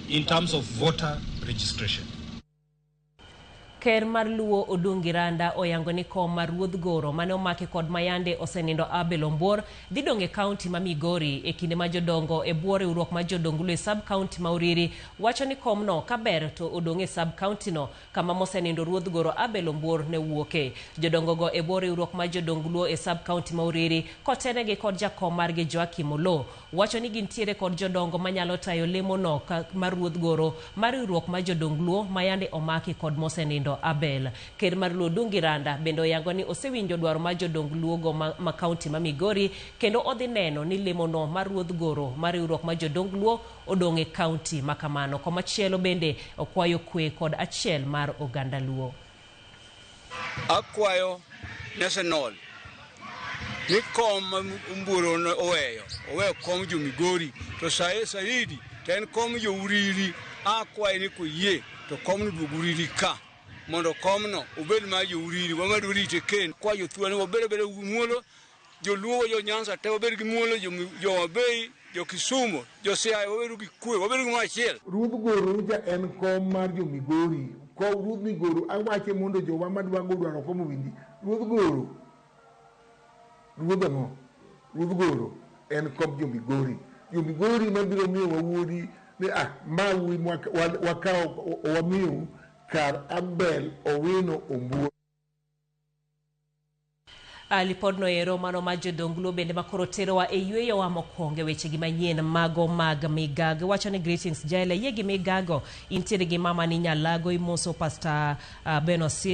in terms of voter registration. Ker mar Luo Odungi Randa oyango ni kom mar ruodh goro mane omaki kod mayande osenindo Abel Ombor dhi dong e kaunti ma Migori e kinde ma jodongo e bwo riwruok ma jodongo e sub kaunti ma Uriri wacho ni komno kaber to odong e sub kaunti no kama mosenindo ruodh goro Abel Ombor ne wuoke. Jodongo go e bwo riwruok ma jodongo e sub kaunti ma Uriri kotenegi kod jakom margi Joakim Olo wacho ni gintiere kod jodongo manyalo tayo lemo no mar ruodh goro mar riwruok ma jodongo mayande omaki kod mosenindo Abel. Ker mar Luo Odungi Randa bendo yango ni osewinjo dwaro ma jodong Luogo ma kaunti ma Migori kendo odhi neno ni lemo no mar ruodh goro mar riwruok ma jodong Luo odong e kaunti ma kamano. Komachielo bende okwayo kwe kod achiel mar oganda Luo. Akwayo national ni kom mburo oweyo kom jo Migori to saidi ten kom jo Uriri akwayo ni koyie to kom no duogo Uriri ka mondo komno obed ma jo Uriri wamadu rite ken kwa jo thuano obed muolo jo Luo jo Nyanza te obed gi muolo jo Wabei jo Kisumu jo Siaya obed gi kwe obed gi machiel. Ruodh goro ja en kom mar jo Migori ko ruodh Migori awache mondo jo wamadwa dwaro komo windi ruodh goro ruodh goro en kom jo Migori mabiro miyo wawuodi ni mawi wakao wamiyo kar Abel Owino Ombur. Lipod noero mano ma jodongo bende makoro terowa e yweyo wa mokwongo weche gi manyien mago mag migago wacho ni greetings jaila yegi migago intiere gi mama ni Nyalago imoso Pastor Benosid